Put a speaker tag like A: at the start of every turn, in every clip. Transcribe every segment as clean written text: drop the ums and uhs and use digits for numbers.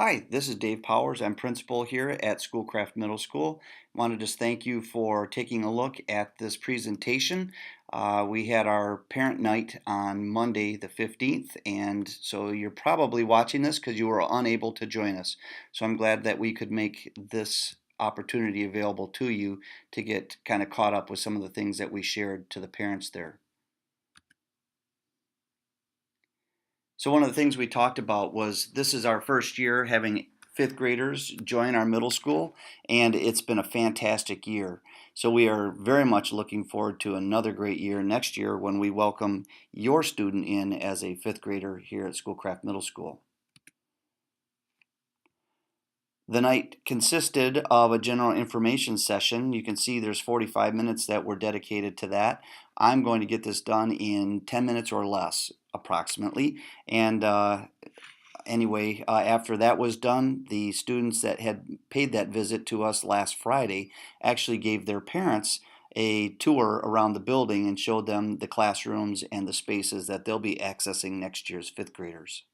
A: Hi, this is Dave Powers. I'm principal here at Schoolcraft Middle School. Want to just thank you for taking a look at this presentation. We had our parent night on Monday the 15th, and so you're probably watching this because you were unable to join us. So I'm glad that we could make this opportunity available to you to get kind of caught up with some of the things that we shared to the parents there. So one of the things we talked about was this is our first year having fifth graders join our middle school, and it's been a fantastic year. So we are very much looking forward to another great year next year when we welcome your student in as a fifth grader here at Schoolcraft Middle School. The night consisted of a general information session. You can see there's 45 minutes that were dedicated to that. I'm going to get this done in 10 minutes or less, approximately. And anyway, after that was done, the students that had paid that visit to us last Friday actually gave their parents a tour around the building and showed them the classrooms and the spaces that they'll be accessing next year's fifth graders.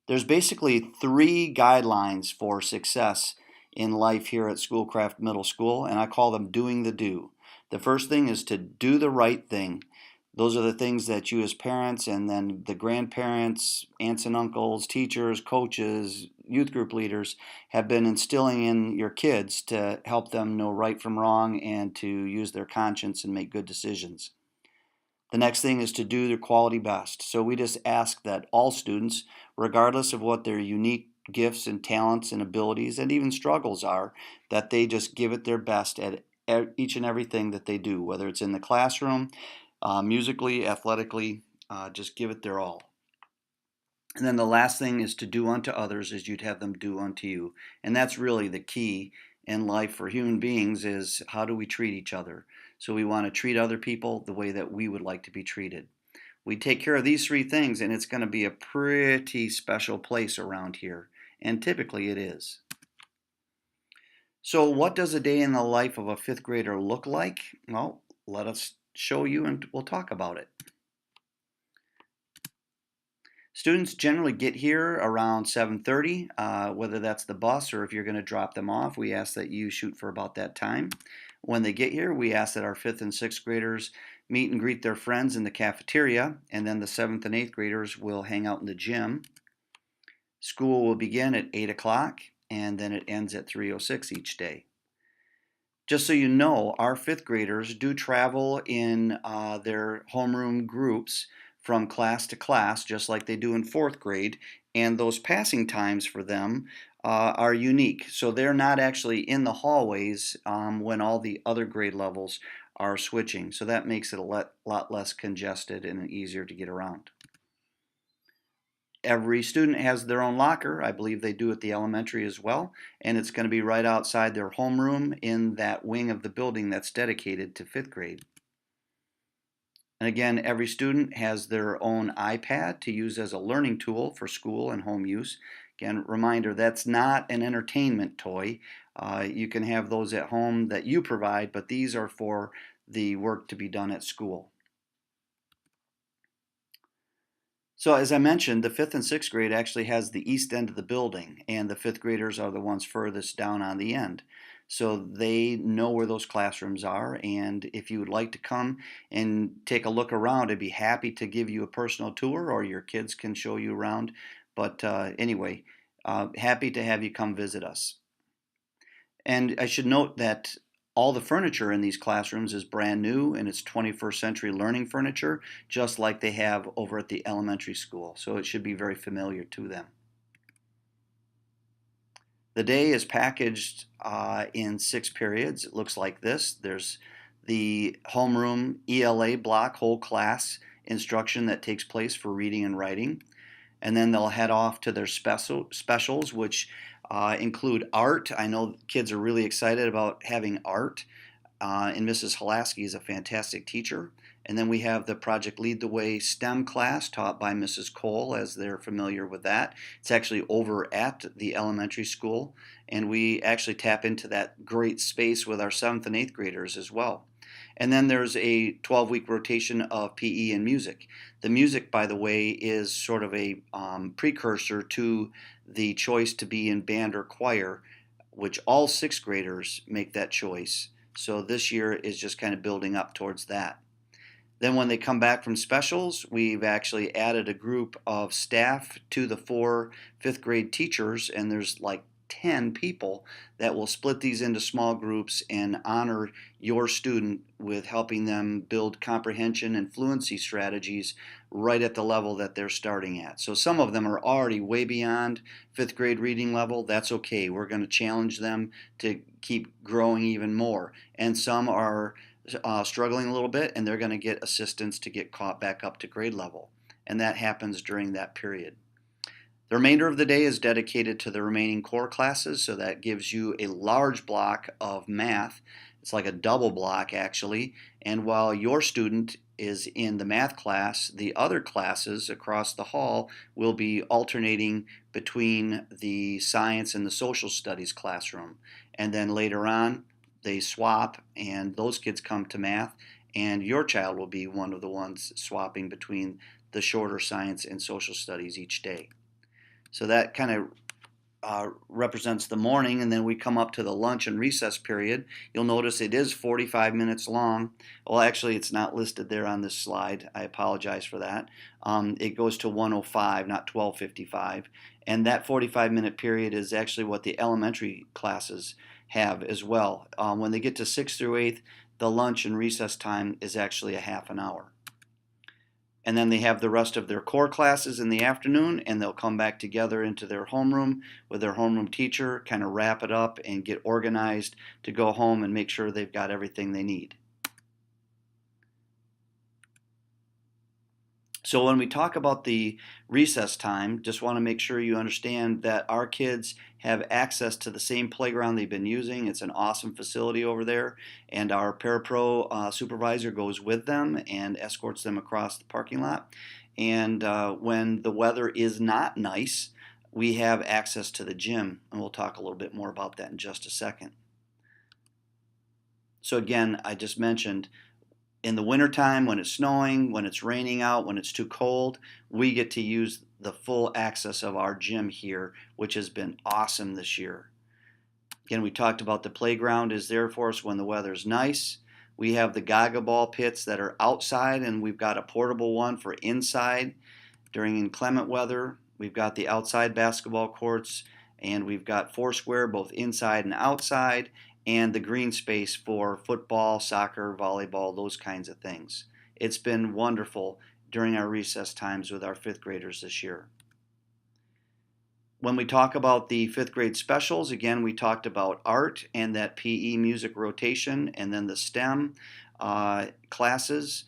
A: There's basically three guidelines for success in life here at Schoolcraft Middle School, and I call them doing the do. The first thing is to do the right thing. Those are the things that you as parents and then the grandparents, aunts and uncles, teachers, coaches, youth group leaders have been instilling in your kids to help them know right from wrong and to use their conscience and make good decisions. The next thing is to do their quality best. So we just ask that all students, regardless of what their unique gifts and talents and abilities and even struggles are, that they just give it their best at each and everything that they do, whether it's in the classroom, musically, athletically, just give it their all. And then the last thing is to do unto others as you'd have them do unto you. And that's really the key in life for human beings is how do we treat each other? So we want to treat other people the way that we would like to be treated. We take care of these three things and it's going to be a pretty special place around here. And typically it is. So what does a day in the life of a fifth grader look like? Well, let us show you and we'll talk about it. Students generally get here around 7:30, whether that's the bus or if you're going to drop them off. We ask that you shoot for about that time. When they get here, we ask that our fifth and sixth graders meet and greet their friends in the cafeteria, and then the seventh and eighth graders will hang out in the gym. School will begin at 8 o'clock, and then it ends at 3:06 each day. Just so you know, our fifth graders do travel in their homeroom groups from class to class, just like they do in fourth grade, and those passing times for them are unique. So they're not actually in the hallways when all the other grade levels are switching. So that makes it a lot less congested and easier to get around. Every student has their own locker. I believe they do at the elementary as well. And it's going to be right outside their homeroom in that wing of the building that's dedicated to fifth grade. And again, every student has their own iPad to use as a learning tool for school and home use. Again, reminder, that's not an entertainment toy. You can have those at home that you provide, but these are for the work to be done at school. So as I mentioned, the fifth and sixth grade actually has the east end of the building, and the fifth graders are the ones furthest down on the end. So they know where those classrooms are, and if you would like to come and take a look around, I'd be happy to give you a personal tour, or your kids can show you around. But anyway, happy to have you come visit us. And I should note that all the furniture in these classrooms is brand new and it's 21st century learning furniture, just like they have over at the elementary school. So it should be very familiar to them. The day is packaged in 6 periods. It looks like this. There's the homeroom ELA block, whole class instruction that takes place for reading and writing. And then they'll head off to their specials, which include art. I know kids are really excited about having art, and Mrs. Halasky is a fantastic teacher. And then we have the Project Lead the Way STEM class taught by Mrs. Cole, as they're familiar with that. It's actually over at the elementary school, and we actually tap into that great space with our seventh and eighth graders as well. And then there's a 12-week rotation of PE and music. The music, by the way, is sort of a precursor to the choice to be in band or choir, which all sixth graders make that choice. So this year is just kind of building up towards that. Then when they come back from specials, we've actually added a group of staff to the 4 fifth grade teachers, and there's like 10 people that will split these into small groups and honor your student with helping them build comprehension and fluency strategies right at the level that they're starting at. So some of them are already way beyond fifth grade reading level. That's okay. We're going to challenge them to keep growing even more. And some are struggling a little bit, and they're going to get assistance to get caught back up to grade level. And that happens during that period. The remainder of the day is dedicated to the remaining core classes, so that gives you a large block of math. It's like a double block, actually. And while your student is in the math class, the other classes across the hall will be alternating between the science and the social studies classroom. And then later on, they swap, and those kids come to math, and your child will be one of the ones swapping between the shorter science and social studies each day. So that kind of represents the morning, and then we come up to the lunch and recess period. You'll notice it is 45 minutes long. Well, actually, it's not listed there on this slide. I apologize for that. It goes to 1:05, not 12:55. And that 45-minute period is actually what the elementary classes have as well. When they get to 6th through 8th, the lunch and recess time is actually a half an hour. And then they have the rest of their core classes in the afternoon, and they'll come back together into their homeroom with their homeroom teacher, kind of wrap it up and get organized to go home and make sure they've got everything they need. So when we talk about the recess time, just want to make sure you understand that our kids have access to the same playground they've been using. It's an awesome facility over there, and our parapro supervisor goes with them and escorts them across the parking lot. And when the weather is not nice, we have access to the gym, and we'll talk a little bit more about that in just a second. So again, I just mentioned, in the wintertime, when it's snowing, when it's raining out, when it's too cold, we get to use the full access of our gym here, which has been awesome this year. Again, we talked about the playground is there for us when the weather's nice. We have the Gaga ball pits that are outside, and we've got a portable one for inside during inclement weather. We've got the outside basketball courts, and we've got foursquare both inside and outside, and the green space for football, soccer, volleyball, those kinds of things. It's been wonderful during our recess times with our fifth graders this year. When we talk about the fifth grade specials, again, we talked about art and that PE music rotation, and then the STEM classes.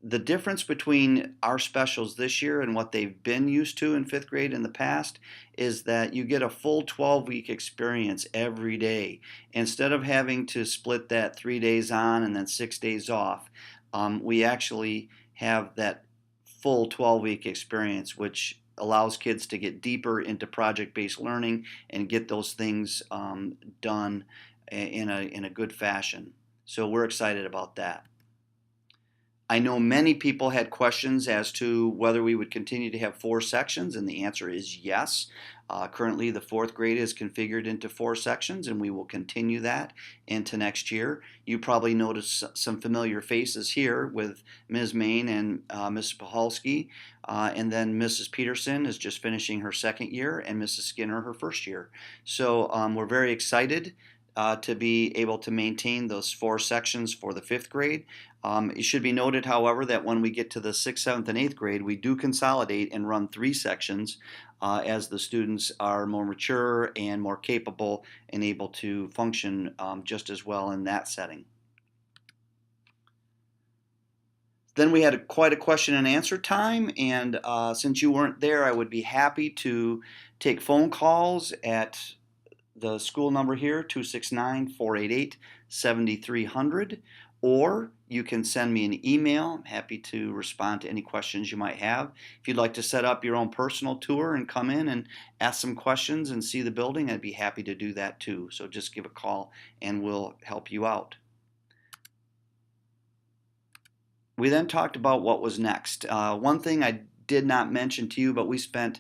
A: The difference between our specials this year and what they've been used to in fifth grade in the past is that you get a full 12-week experience every day. Instead of having to split that 3 days on and then 6 days off, we actually have that full 12-week experience, which allows kids to get deeper into project-based learning and get those things done in a good fashion. So we're excited about that. I know many people had questions as to whether we would continue to have 4 sections, and the answer is yes. Currently, the 4th grade is configured into 4 sections, and we will continue that into next year. You probably noticed some familiar faces here with Ms. Main and Mrs. Pahalski, and then Mrs. Peterson is just finishing her 2nd year, and Mrs. Skinner her 1st year. So we're very excited to be able to maintain those 4 sections for the 5th grade. It should be noted, however, that when we get to the 6th, 7th, and 8th grade, we do consolidate and run 3 sections as the students are more mature and more capable and able to function just as well in that setting. Then we had quite a question and answer time, and since you weren't there, I would be happy to take phone calls at the school number here, 269-488-7300, or you can send me an email. I'm happy to respond to any questions you might have. If you'd like to set up your own personal tour and come in and ask some questions and see the building, I'd be happy to do that too. So just give a call and we'll help you out. We then talked about what was next. One thing I did not mention to you, but we spent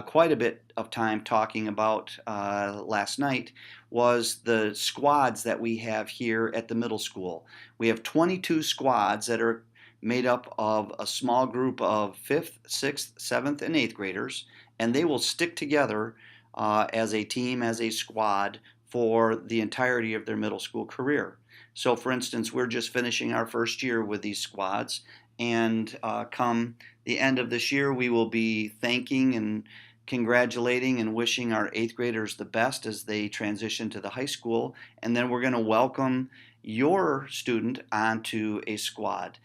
A: quite a bit of time talking about last night, was the squads that we have here at the middle school. We have 22 squads that are made up of a small group of 5th, 6th, 7th, and 8th graders, and they will stick together as a team, as a squad, for the entirety of their middle school career. So, for instance, we're just finishing our first year with these squads, and come the end of this year, we will be thanking and congratulating and wishing our eighth graders the best as they transition to the high school, and then we're going to welcome your student onto a squad.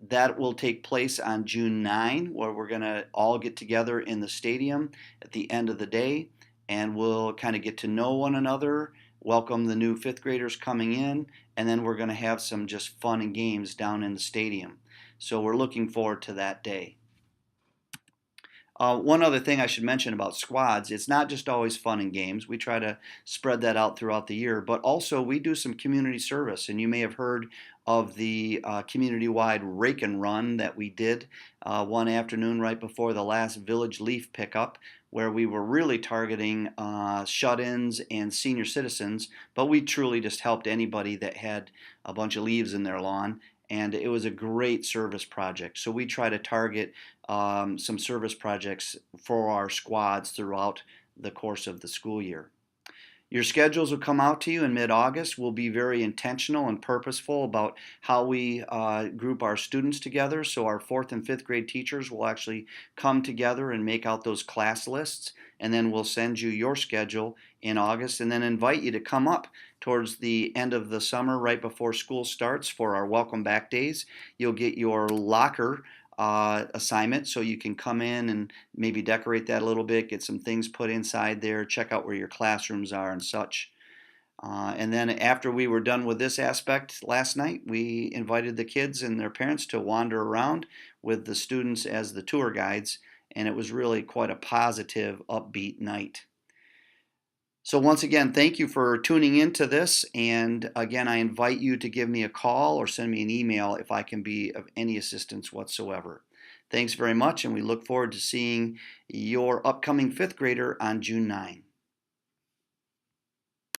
A: That will take place on June 9, where we're going to all get together in the stadium at the end of the day, and we'll kind of get to know one another, welcome the new fifth graders coming in, and then we're going to have some just fun and games down in the stadium. So we're looking forward to that day. One other thing I should mention about squads, it's not just always fun and games. We try to spread that out throughout the year, but also we do some community service. And you may have heard of the community-wide rake and run that we did one afternoon right before the last Village Leaf pickup, where we were really targeting shut-ins and senior citizens, but we truly just helped anybody that had a bunch of leaves in their lawn. And it was a great service project. So we try to target some service projects for our squads throughout the course of the school year. Your schedules will come out to you in mid-August. We'll be very intentional and purposeful about how we group our students together. So our fourth and fifth grade teachers will actually come together and make out those class lists, and then we'll send you your schedule in August and then invite you to come up towards the end of the summer right before school starts for our welcome back days. You'll get your locker assignment, so you can come in and maybe decorate that a little bit, get some things put inside there, check out where your classrooms are and such. And then after we were done with this aspect last night, we invited the kids and their parents to wander around with the students as the tour guides, and it was really quite a positive, upbeat night. So once again, thank you for tuning into this. And again, I invite you to give me a call or send me an email if I can be of any assistance whatsoever. Thanks very much, and we look forward to seeing your upcoming fifth grader on June 9.